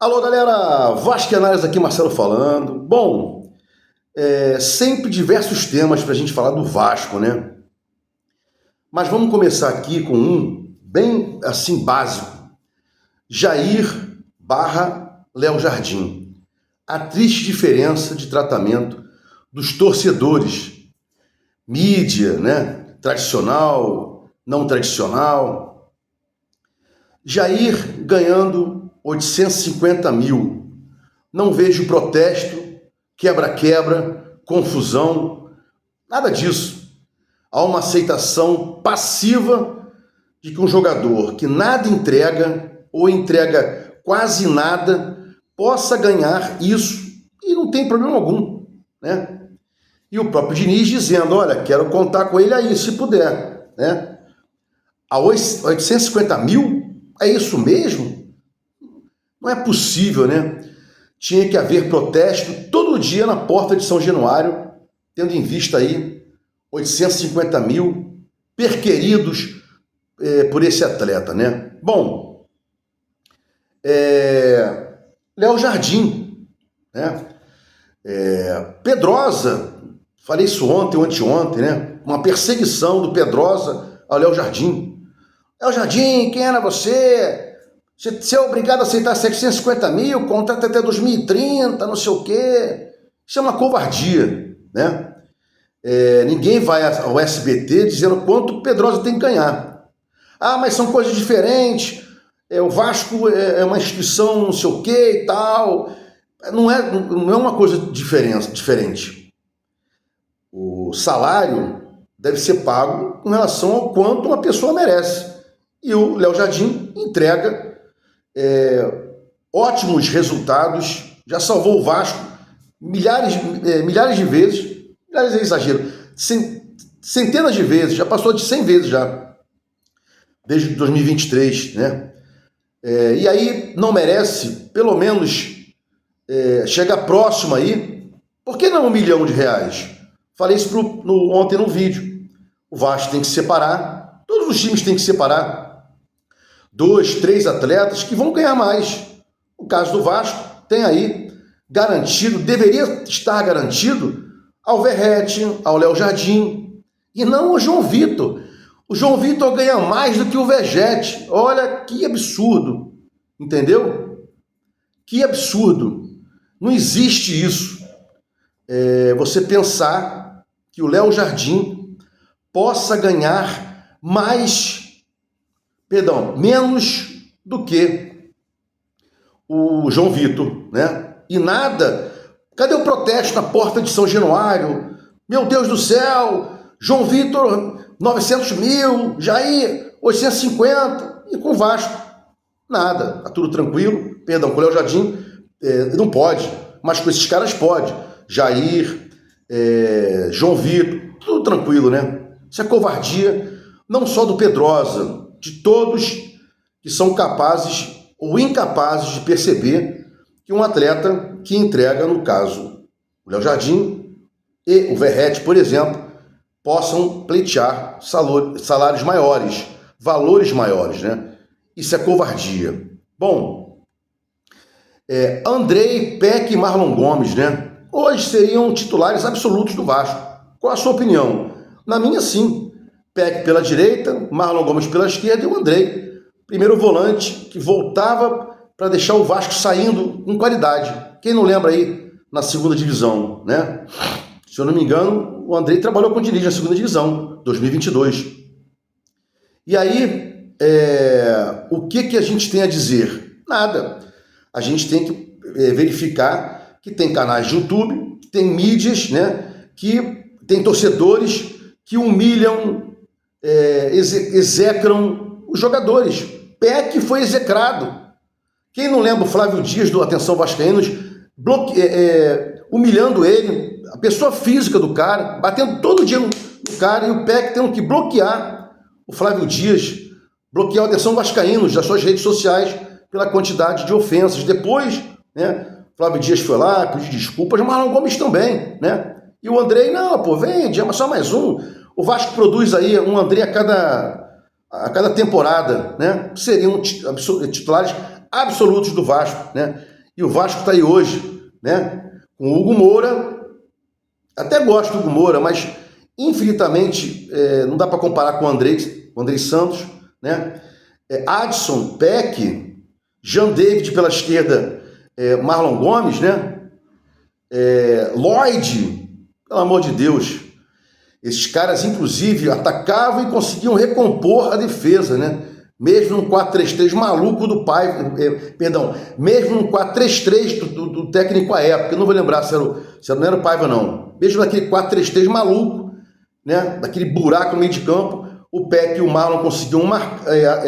Alô, galera! Vascaínadas aqui, Marcelo falando. Bom, sempre diversos temas para a gente falar do Vasco, né? Mas vamos começar aqui com um bem, assim, básico. Jair / Léo Jardim. A triste diferença de tratamento dos torcedores. Mídia, né? Tradicional, não tradicional. Jair ganhando 850 mil. Não vejo protesto, quebra-quebra, confusão, nada disso. Há uma aceitação passiva de que um jogador que nada entrega ou entrega quase nada possa ganhar isso e não tem problema algum, né? E o próprio Diniz dizendo, olha, quero contar com ele aí, se puder, né? A 850 mil, é isso mesmo? Não é possível, né? Tinha que haver protesto todo dia na porta de São Januário, tendo em vista aí 850 mil perqueridos por esse atleta, né? Bom, Léo Jardim, né? Pedrosa, falei isso ontem ou anteontem, né? Uma perseguição do Pedrosa ao Léo Jardim. Léo Jardim, quem era você? Você é obrigado a aceitar 750 mil, contrato até 2030, não sei o quê. Isso é uma covardia, né? Ninguém vai ao SBT dizendo quanto o Pedrosa tem que ganhar. Ah, mas são coisas diferentes. O Vasco é uma instituição não sei o quê e tal. Não é uma coisa diferente. O salário deve ser pago com relação ao quanto uma pessoa merece. E o Léo Jardim entrega ótimos resultados, já salvou o Vasco milhares de vezes, milhares é exagero, centenas de vezes, já passou de 100 vezes já, desde 2023, né? E aí não merece, pelo menos, chegar próximo aí, por que não R$1 milhão? Falei isso ontem no vídeo. O Vasco tem que separar, todos os times têm que separar 2, 3 atletas que vão ganhar mais. O caso do Vasco tem aí garantido, deveria estar garantido ao Verratti, ao Léo Jardim, e não ao João Vitor. O João Vitor ganha mais do que o Verratti. Olha que absurdo, entendeu? Que absurdo. Não existe isso. Você pensar que o Léo Jardim possa ganhar menos do que o João Vitor, né? E nada. Cadê o protesto na porta de São Januário? Meu Deus do céu! João Vitor, 900 mil, Jair, 850, e com o Vasco, nada. Tá tudo tranquilo. Com o Léo Jardim, não pode, mas com esses caras pode. Jair, João Vitor, tudo tranquilo, né? Isso é covardia, não só do Pedrosa, de todos que são capazes ou incapazes de perceber que um atleta que entrega, no caso, o Léo Jardim e o Verratti, por exemplo, possam pleitear salários maiores, valores maiores, né? Isso é covardia. Bom, Andrei, Peck e Marlon Gomes, né? Hoje seriam titulares absolutos do Vasco. Qual a sua opinião? Na minha, sim. Peck pela direita, Marlon Gomes pela esquerda e o Andrei, primeiro volante, que voltava para deixar o Vasco saindo com qualidade. Quem não lembra aí na segunda divisão, né? Se eu não me engano, o Andrei trabalhou com o Diniz na segunda divisão, 2022. E aí, o que a gente tem a dizer? Nada. A gente tem que verificar que tem canais de YouTube, que tem mídias, né? Que tem torcedores que humilham, execram os jogadores. Peck foi execrado. Quem não lembra o Flávio Dias do Atenção Vascaínos humilhando ele, a pessoa física do cara, batendo todo dia no cara, e o Peck tendo que bloquear o Flávio Dias, bloquear o Atenção Vascaínos das suas redes sociais pela quantidade de ofensas. Depois, né, Flávio Dias foi lá, pediu desculpas, Marlon Gomes também, né? E o Andrei, vende, é só mais um. O Vasco produz aí um Andrei a cada temporada, né? Seriam titulares absolutos do Vasco, né? E o Vasco está aí hoje, né? Com o Hugo Moura. Até gosto do Hugo Moura, mas infinitamente não dá para comparar com o Andrei Santos, né? Adson, Peck, Jean David pela esquerda, Marlon Gomes, né? Lloyd, pelo amor de Deus. Esses caras, inclusive, atacavam e conseguiam recompor a defesa, né? Mesmo no 4-3-3 maluco do pai, mesmo no 4-3-3 do técnico à época, eu não vou lembrar se não era o Paiva, não. Mesmo naquele 4-3-3 maluco, né? Daquele buraco no meio de campo, o Peck e o Marlon conseguiam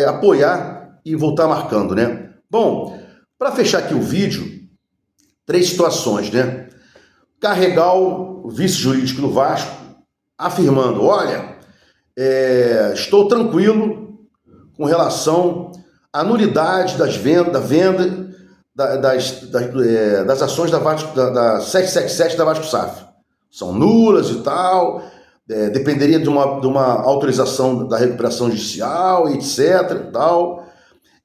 apoiar e voltar marcando, né? Bom, para fechar aqui o vídeo, 3 situações, né? Carregal, o vice-jurídico do Vasco, afirmando, olha, estou tranquilo com relação à nulidade das das ações da 777 da Vasco SAF. São nulas e tal, dependeria de uma autorização da recuperação judicial, etc. E tal.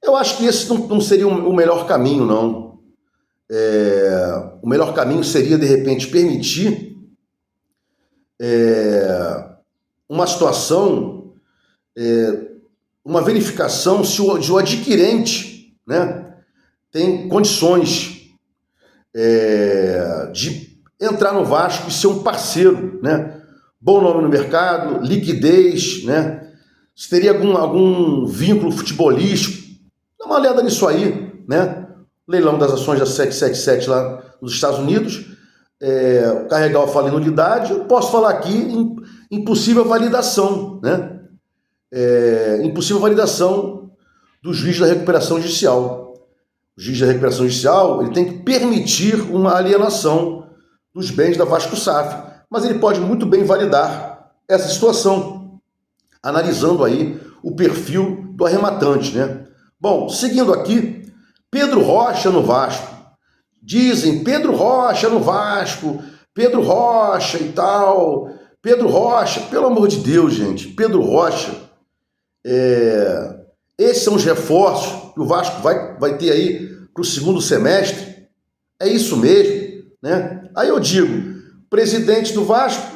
Eu acho que esse não seria o melhor caminho, não. O melhor caminho seria, de repente, permitir uma situação, uma verificação se o adquirente, né, tem condições de entrar no Vasco e ser um parceiro, né? Bom nome no mercado, liquidez, né? Se teria algum vínculo futebolístico, dá uma olhada nisso aí, né? Leilão das ações da 777 lá nos Estados Unidos, o Carregal fala em nulidade, eu posso falar aqui em possível validação, né? Impossível validação do juiz da recuperação judicial. O juiz da recuperação judicial ele tem que permitir uma alienação dos bens da Vasco SAF, mas ele pode muito bem validar essa situação, analisando aí o perfil do arrematante, né? Bom, seguindo aqui, Pedro Rocha no Vasco. Dizem Pedro Rocha no Vasco, Pedro Rocha e tal. Pedro Rocha, pelo amor de Deus, gente, Pedro Rocha. Esses são os reforços que o Vasco vai ter aí para o segundo semestre. É isso mesmo, né? Aí eu digo, presidente do Vasco,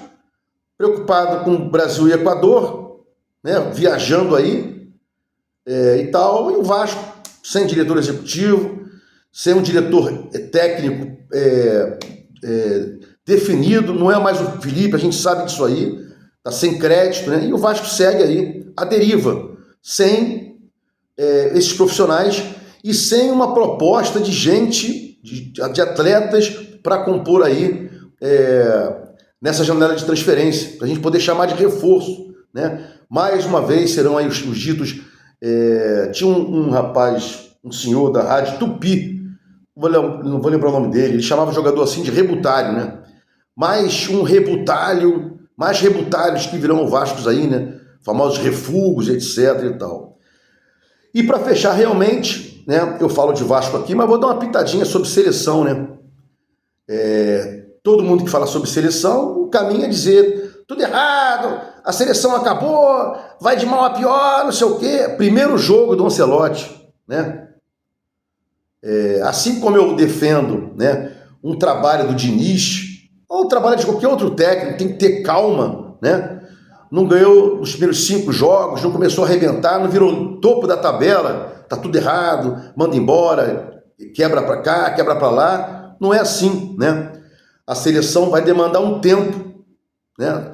preocupado com o Brasil e Equador, né? Viajando aí e tal, e o Vasco sem diretor executivo, sem um diretor técnico definido, não é mais o Felipe, a gente sabe disso aí, tá sem crédito, né? E o Vasco segue aí a deriva, sem esses profissionais e sem uma proposta de gente, de atletas para compor aí nessa janela de transferência, para a gente poder chamar de reforço, né? Mais uma vez serão aí os ditos. Tinha um rapaz, um senhor da Rádio Tupi, não vou lembrar o nome dele, ele chamava o jogador assim de rebutalho, né? Mais rebutalhos que virão Vascos aí, né? Famosos refugos, etc e tal. E para fechar realmente, né? Eu falo de Vasco aqui, mas vou dar uma pitadinha sobre seleção, né? Todo mundo que fala sobre seleção, o caminho é dizer tudo errado, a seleção acabou, vai de mal a pior, não sei o quê. Primeiro jogo do Ancelotti, né? Assim como eu defendo, né, um trabalho do Diniz, ou o trabalho de qualquer outro técnico, tem que ter calma, né? Não ganhou os primeiros 5 jogos, não começou a arrebentar, não virou topo da tabela, tá tudo errado, manda embora, quebra para cá, quebra para lá. Não é assim, né? A seleção vai demandar um tempo, né?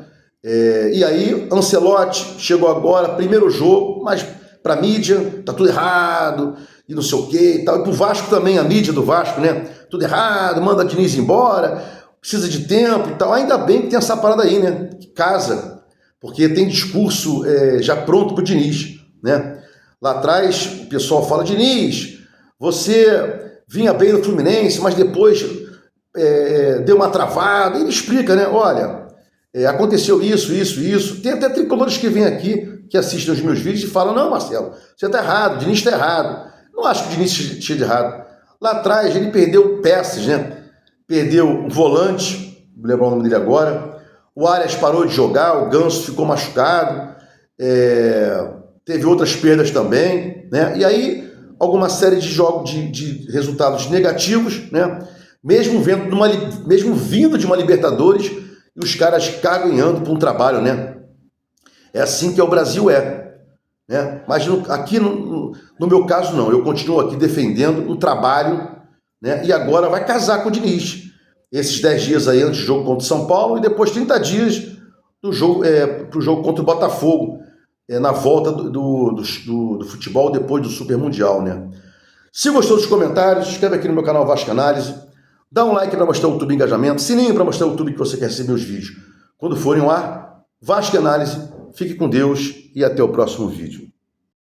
E aí, Ancelotti chegou agora, primeiro jogo, mas para a mídia, tá tudo errado, e não sei o que e tal. E pro Vasco também, a mídia do Vasco, né? Tudo errado, manda Diniz embora, precisa de tempo e tal. Ainda bem que tem essa parada aí, né? Que casa, porque tem discurso já pronto pro Diniz, né? Lá atrás, o pessoal fala, Diniz, você vinha bem no Fluminense, mas depois deu uma travada. Ele explica, né? Olha, aconteceu isso. Tem até tricolores que vêm aqui, que assistem os meus vídeos e falam, não, Marcelo, você tá errado, o Diniz tá errado. Não acho que o Diniz esteja de errado. Lá atrás ele perdeu peças, né? Perdeu um volante, vou lembrar o nome dele agora. O Arias parou de jogar, o Ganso ficou machucado. Teve outras perdas também, né? E aí alguma série de jogos de resultados negativos, né? Mesmo vindo de uma Libertadores e os caras caganhando para um trabalho, né? É assim que o Brasil né? Mas aqui no meu caso não, eu continuo aqui defendendo um trabalho, né? E agora vai casar com o Diniz. Esses 10 dias aí antes do jogo contra o São Paulo e depois 30 dias do jogo, para o jogo contra o Botafogo, na volta do futebol depois do Super Mundial, né? Se gostou dos comentários, se inscreve aqui no meu canal Vasco Análise, dá um like para mostrar o YouTube engajamento, sininho para mostrar o YouTube que você quer receber meus vídeos quando forem ao ar. Vasco Análise, fique com Deus e até o próximo vídeo.